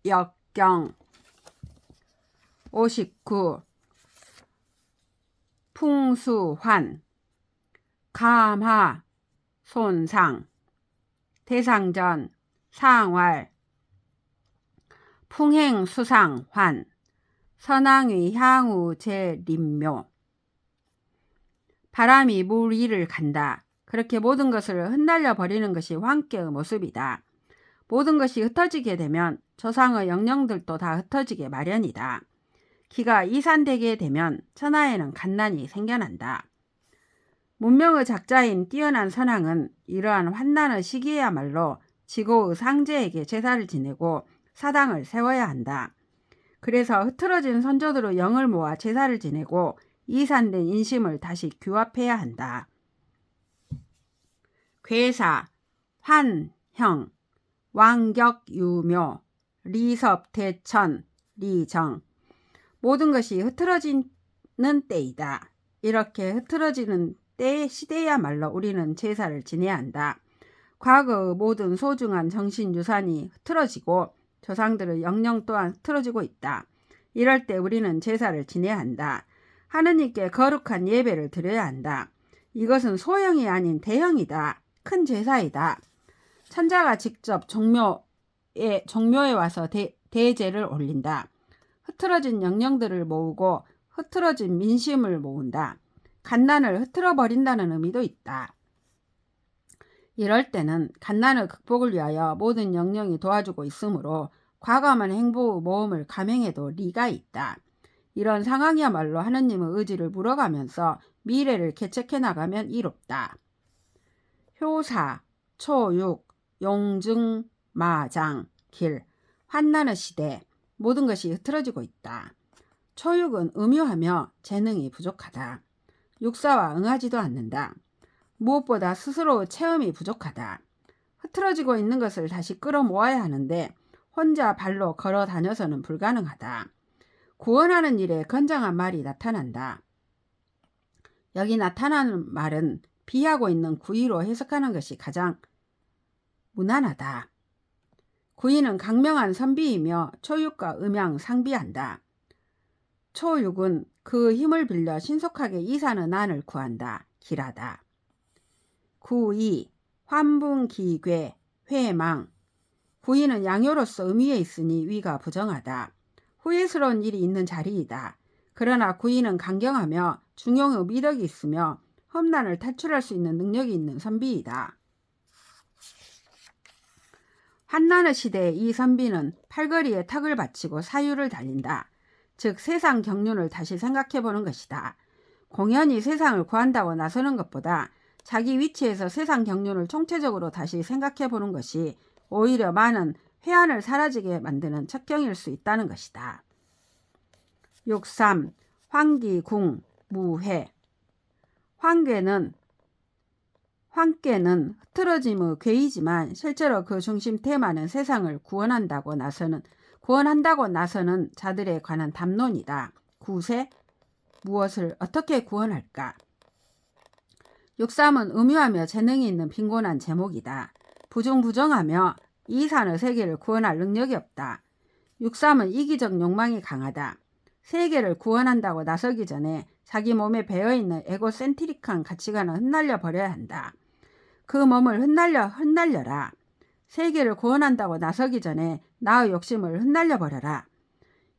역경 59. 풍수환 감하 손상 대상전 상활 풍행수상환 선왕의 향후 제림묘 바람이 물 위를 간다. 그렇게 모든 것을 흩날려 버리는 것이 황께의 모습이다. 모든 것이 흩어지게 되면 조상의 영령들도 다 흩어지게 마련이다. 기가 이산되게 되면 천하에는 갓난이 생겨난다. 문명의 작자인 뛰어난 선왕은 이러한 환난의 시기에야말로 지고의 상제에게 제사를 지내고 사당을 세워야 한다. 그래서 흐트러진 선조들의 영을 모아 제사를 지내고 이산된 인심을 다시 규합해야 한다. 괴사, 환형, 왕격유묘, 리섭대천, 리정 모든 것이 흐트러지는 때이다. 이렇게 흐트러지는 때 시대야말로 우리는 제사를 지내야 한다. 과거의 모든 소중한 정신유산이 흐트러지고 조상들의 영령 또한 흐트러지고 있다. 이럴 때 우리는 제사를 지내야 한다. 하느님께 거룩한 예배를 드려야 한다. 이것은 소형이 아닌 대형이다. 큰 제사이다. 천자가 직접 종묘에 와서 대제를 올린다. 흐트러진 영령들을 모으고 흐트러진 민심을 모은다. 갓난을 흐트러 버린다는 의미도 있다. 이럴 때는 갓난의 극복을 위하여 모든 영령이 도와주고 있으므로 과감한 행보의 모험을 감행해도 리가 있다. 이런 상황이야말로 하느님의 의지를 물어가면서 미래를 개척해 나가면 이롭다. 효사, 초육, 용증, 마장, 길, 환난의 시대 모든 것이 흐트러지고 있다. 초육은 음유하며 재능이 부족하다. 육사와 응하지도 않는다. 무엇보다 스스로 체험이 부족하다. 흐트러지고 있는 것을 다시 끌어모아야 하는데 혼자 발로 걸어 다녀서는 불가능하다. 구원하는 일에 건장한 말이 나타난다. 여기 나타나는 말은 비하고 있는 구의로 해석하는 것이 가장 무난하다. 구의는 강명한 선비이며 초육과 음양 상비한다. 초육은 그 힘을 빌려 신속하게 이산의 난을 구한다. 길하다. 구의, 환분기괴, 회망 구의는 양요로서 의미에 있으니 위가 부정하다. 후회스러운 일이 있는 자리이다. 그러나 구의는 강경하며 중용의 미덕이 있으며 험난을 탈출할 수 있는 능력이 있는 선비이다. 환난의 시대에 이 선비는 팔걸이에 턱을 받치고 사유를 달린다. 즉 세상 경륜을 다시 생각해보는 것이다. 공연히 세상을 구한다고 나서는 것보다 자기 위치에서 세상 경륜을 총체적으로 다시 생각해보는 것이 오히려 많은 회한을 사라지게 만드는 척경일 수 있다는 것이다. 63. 황기궁, 무회 황께는 흐트러짐의 괴이지만 실제로 그 중심 테마는 세상을 구원한다고 나서는 자들에 관한 담론이다. 구세, 무엇을 어떻게 구원할까? 63은 음유하며 재능이 있는 빈곤한 제목이다. 부정하며 이산의 세계를 구원할 능력이 없다. 63은 이기적 욕망이 강하다. 세계를 구원한다고 나서기 전에 자기 몸에 배어있는 에고센트릭한 가치관을 흩날려 버려야 한다. 그 몸을 흩날려라. 세계를 구원한다고 나서기 전에 나의 욕심을 흩날려 버려라.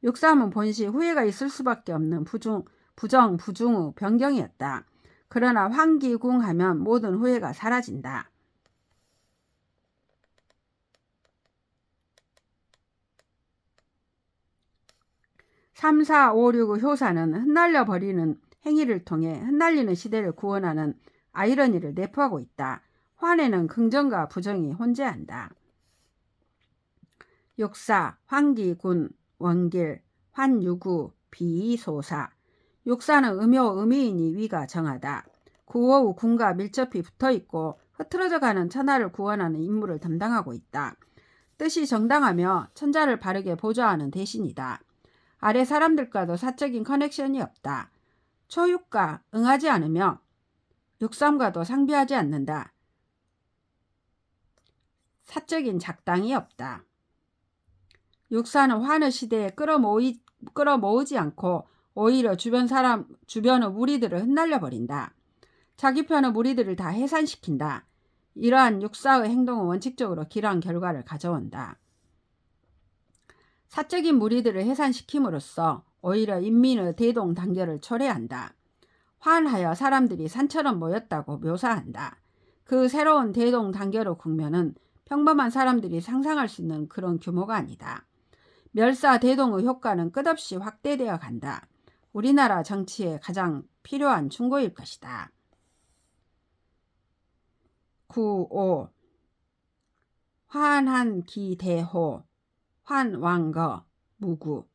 63은 본시 후회가 있을 수밖에 없는 부중의 변경이었다. 그러나 황기궁하면 모든 후회가 사라진다. 3, 4, 5, 6의 효사는 흩날려 버리는 행위를 통해 흩날리는 시대를 구원하는 아이러니를 내포하고 있다. 환에는 긍정과 부정이 혼재한다. 6사, 황기군, 원길, 환유구, 비소사 6사는 음유이니 위가 정하다. 구호의 군과 밀접히 붙어있고 흐트러져가는 천하를 구원하는 임무를 담당하고 있다. 뜻이 정당하며 천자를 바르게 보좌하는 대신이다. 아래 사람들과도 사적인 커넥션이 없다. 초육과 응하지 않으며 63과도 상비하지 않는다. 사적인 작당이 없다. 육사는 환의 시대에 끌어모으지 않고 오히려 주변의 무리들을 흩날려 버린다. 자기 편의 무리들을 다 해산시킨다. 이러한 육사의 행동은 원칙적으로 기러한 결과를 가져온다. 사적인 무리들을 해산시킴으로써 오히려 인민의 대동단결을 초래한다. 환하여 사람들이 산처럼 모였다고 묘사한다. 그 새로운 대동단결의 국면은 평범한 사람들이 상상할 수 있는 그런 규모가 아니다. 멸사 대동의 효과는 끝없이 확대되어 간다. 우리나라 정치에 가장 필요한 충고일 것이다. 9.5 환한기대호 환왕거 무구.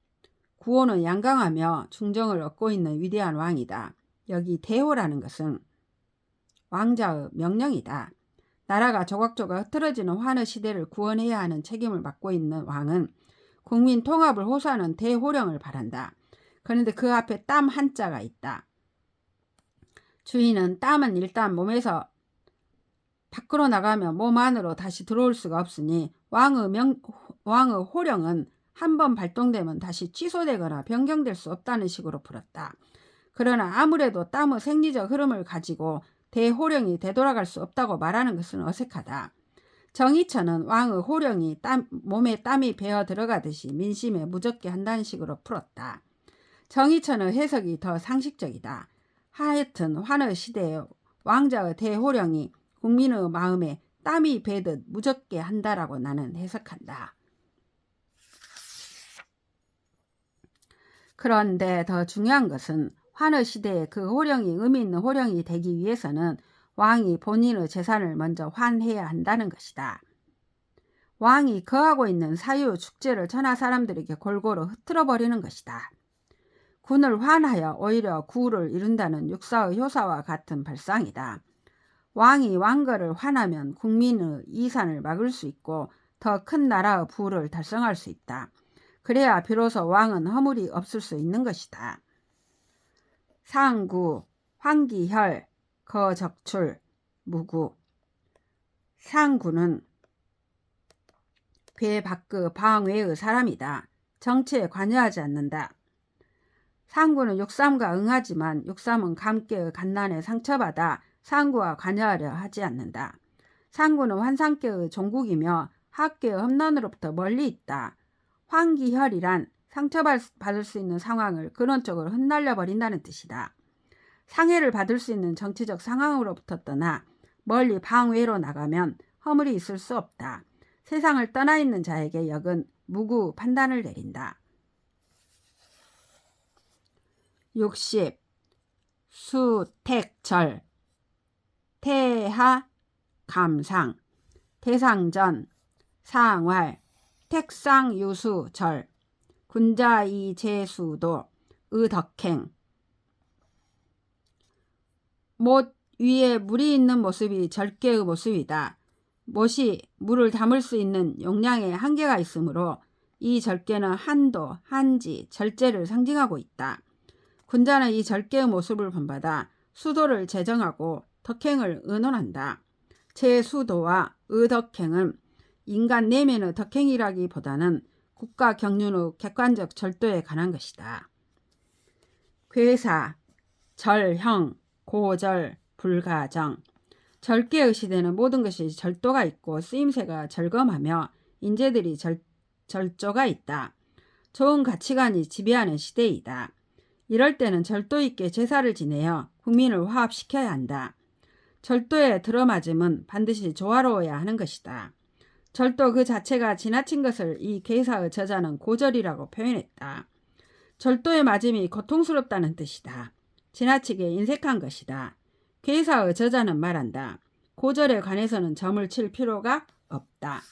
구호는 양강하며 중정을 얻고 있는 위대한 왕이다. 여기 대호라는 것은 왕자의 명령이다. 나라가 조각조각 흐트러지는 환의 시대를 구원해야 하는 책임을 맡고 있는 왕은 국민 통합을 호소하는 대호령을 바란다. 그런데 그 앞에 땀 한자가 있다. 주인은 땀은 일단 몸에서 밖으로 나가면 몸 안으로 다시 들어올 수가 없으니 왕의 호령은 한번 발동되면 다시 취소되거나 변경될 수 없다는 식으로 풀었다. 그러나 아무래도 땀의 생리적 흐름을 가지고 대호령이 되돌아갈 수 없다고 말하는 것은 어색하다. 정의처는 왕의 호령이 몸에 땀이 배어 들어가듯이 민심에 무적게 한다는 식으로 풀었다. 정의처는 해석이 더 상식적이다. 하여튼 환의 시대에 왕자의 대호령이 국민의 마음에 땀이 배듯 무적게 한다라고 나는 해석한다. 그런데 더 중요한 것은 환의 시대에 그 호령이 의미 있는 호령이 되기 위해서는 왕이 본인의 재산을 먼저 환해야 한다는 것이다. 왕이 거하고 있는 사유 축제를 천하 사람들에게 골고루 흐트러버리는 것이다. 군을 환하여 오히려 구를 이룬다는 육사의 효사와 같은 발상이다. 왕이 왕거를 환하면 국민의 이산을 막을 수 있고 더 큰 나라의 부를 달성할 수 있다. 그래야 비로소 왕은 허물이 없을 수 있는 것이다. 상구, 황기혈, 거적출, 무구. 상구는 배 밖의 방외의 사람이다. 정치에 관여하지 않는다. 상구는 육삼과 응하지만 육삼은 감께의 갓난에 상처받아 상구와 관여하려 하지 않는다. 상구는 환상계의 종국이며 학계의 험난으로부터 멀리 있다. 황기혈이란 상처받을 수 있는 상황을 근원적으로 흩날려 버린다는 뜻이다. 상해를 받을 수 있는 정치적 상황으로부터 떠나 멀리 방외로 나가면 허물이 있을 수 없다. 세상을 떠나 있는 자에게 역은 무구 판단을 내린다. 60. 수택절 태하 감상 대상전 상활 택상유수절 군자이제수도 의덕행. 못 위에 물이 있는 모습이 절개의 모습이다. 못이 물을 담을 수 있는 용량에 한계가 있으므로 이 절개는 한도, 한지, 절제를 상징하고 있다. 군자는 이 절개의 모습을 본받아 수도를 제정하고 덕행을 의논한다. 제수도와 의덕행은 인간 내면의 덕행이라기보다는 국가 경륜의 객관적 절도에 관한 것이다. 괴사, 절형, 고절, 불가정. 절개의 시대는 모든 것이 절도가 있고 쓰임새가 절검하며 인재들이 절조가 있다. 좋은 가치관이 지배하는 시대이다. 이럴 때는 절도 있게 제사를 지내어 국민을 화합시켜야 한다. 절도에 들어맞음은 반드시 조화로워야 하는 것이다. 절도 그 자체가 지나친 것을 이 괴사의 저자는 고절이라고 표현했다. 절도에 맞음이 고통스럽다는 뜻이다. 지나치게 인색한 것이다. 괴사의 저자는 말한다. 고절에 관해서는 점을 칠 필요가 없다.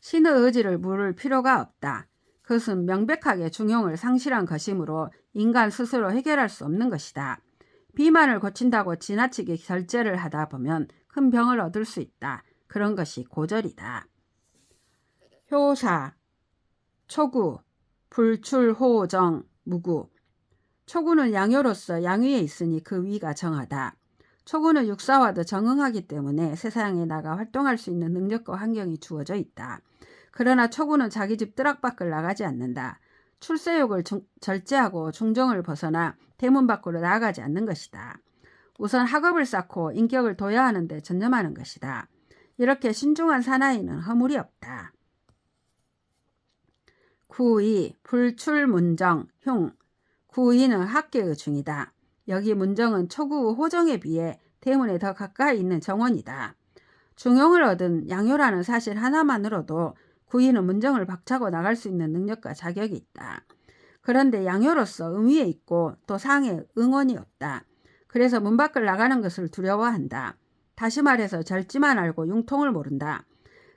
신의 의지를 물을 필요가 없다. 그것은 명백하게 중용을 상실한 것이므로 인간 스스로 해결할 수 없는 것이다. 비만을 고친다고 지나치게 절제를 하다 보면 큰 병을 얻을 수 있다. 그런 것이 고절이다. 효사, 초구, 불출호정, 무구. 초구는 양요로서 양위에 있으니 그 위가 정하다. 초구는 육사와도 정응하기 때문에 세상에 나가 활동할 수 있는 능력과 환경이 주어져 있다. 그러나 초구는 자기 집 뜰악 밖을 나가지 않는다. 출세욕을 절제하고 중정을 벗어나 대문 밖으로 나아가지 않는 것이다. 우선 학업을 쌓고 인격을 도야하는 데 전념하는 것이다. 이렇게 신중한 사나이는 허물이 없다. 9.2 불출문정 흉. 9.2는 학계의 중이다. 여기 문정은 초구 호정에 비해 대문에 더 가까이 있는 정원이다. 중용을 얻은 양효라는 사실 하나만으로도 9.2는 문정을 박차고 나갈 수 있는 능력과 자격이 있다. 그런데 양효로서 음위에 있고 또 상에 응원이 없다. 그래서 문 밖을 나가는 것을 두려워한다. 다시 말해서 절지만 알고 융통을 모른다.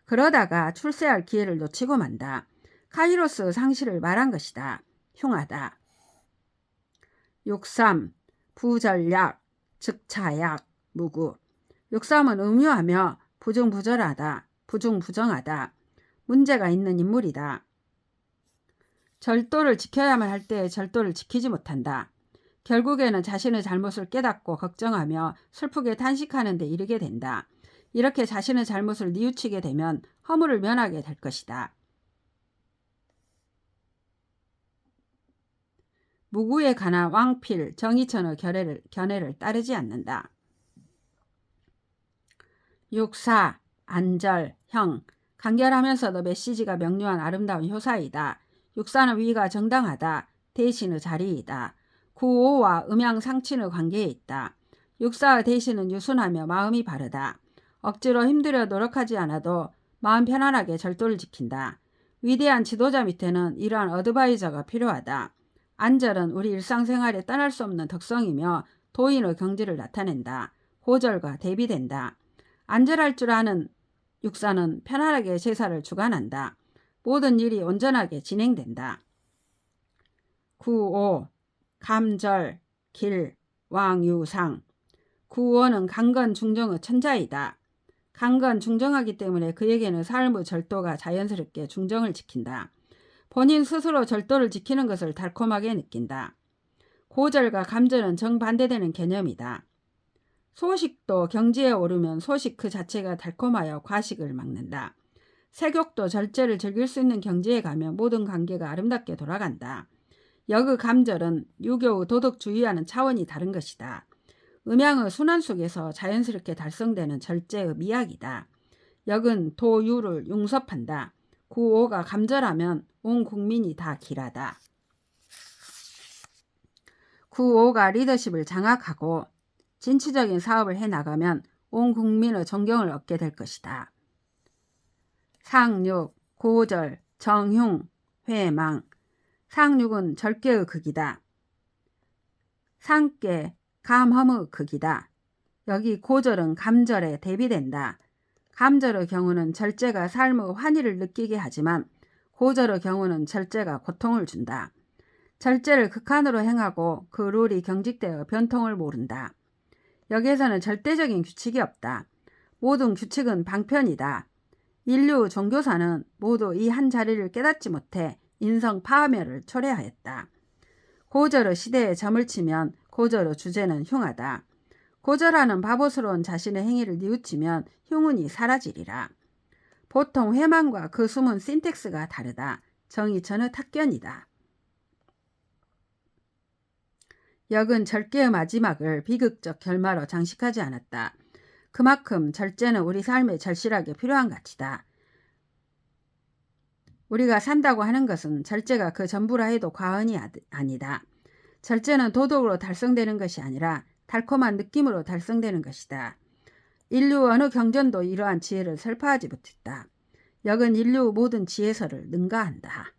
그러다가 출세할 기회를 놓치고 만다. 카이로스 상실을 말한 것이다. 흉하다. 6.3 부절약, 즉차약, 무구. 6.3은 음유하며 부중부절하다, 부중부정하다. 문제가 있는 인물이다. 절도를 지켜야만 할 때 절도를 지키지 못한다. 결국에는 자신의 잘못을 깨닫고 걱정하며 슬프게 탄식하는 데 이르게 된다. 이렇게 자신의 잘못을 뉘우치게 되면 허물을 면하게 될 것이다. 무구에 관한 왕필, 정의천의 견해를 따르지 않는다. 6.4 안절, 형. 간결하면서도 메시지가 명료한 아름다운 효사이다. 6.4는 위가 정당하다. 대신의 자리이다. 9.5와 음양상친의 관계에 있다. 6.4의 대신은 유순하며 마음이 바르다. 억지로 힘들여 노력하지 않아도 마음 편안하게 절도를 지킨다. 위대한 지도자 밑에는 이러한 어드바이저가 필요하다. 안절은 우리 일상생활에 떠날 수 없는 덕성이며 도인의 경지를 나타낸다. 고절과 대비된다. 안절할 줄 아는 6.4는 편안하게 제사를 주관한다. 모든 일이 온전하게 진행된다. 9.5 감절, 길, 왕유상. 9.5는 강건중정의 천자이다. 강건중정하기 때문에 그에게는 삶의 절도가 자연스럽게 중정을 지킨다. 본인 스스로 절도를 지키는 것을 달콤하게 느낀다. 고절과 감절은 정반대되는 개념이다. 소식도 경지에 오르면 소식 그 자체가 달콤하여 과식을 막는다. 세욕도 절제를 즐길 수 있는 경지에 가면 모든 관계가 아름답게 돌아간다. 역의 감절은 유교의 도덕주의와는 차원이 다른 것이다. 음양의 순환 속에서 자연스럽게 달성되는 절제의 미학이다. 역은 도유를 용섭한다. 9.5가 감절하면 온 국민이 다 길하다. 9.5가 리더십을 장악하고 진취적인 사업을 해나가면 온 국민의 존경을 얻게 될 것이다. 상육, 고절, 정흉, 회망. 상육은 절개의 극이다. 상께, 감험의 극이다. 여기 고절은 감절에 대비된다. 감절의 경우는 절제가 삶의 환희를 느끼게 하지만 고절의 경우는 절제가 고통을 준다. 절제를 극한으로 행하고 그 룰이 경직되어 변통을 모른다. 여기에서는 절대적인 규칙이 없다. 모든 규칙은 방편이다. 인류 종교사는 모두 이 한 자리를 깨닫지 못해 인성 파멸을 초래하였다. 고절의 시대에 점을 치면 고절의 주제는 흉하다. 고절하는 바보스러운 자신의 행위를 뉘우치면 흉운이 사라지리라. 보통 회망과 그 숨은 신텍스가 다르다. 정의천의 탁견이다. 역은 절개의 마지막을 비극적 결말로 장식하지 않았다. 그만큼 절제는 우리 삶에 절실하게 필요한 가치다. 우리가 산다고 하는 것은 절제가 그 전부라 해도 과언이 아니다. 절제는 도덕으로 달성되는 것이 아니라 달콤한 느낌으로 달성되는 것이다. 인류 어느 경전도 이러한 지혜를 설파하지 못했다. 역은 인류 모든 지혜서를 능가한다.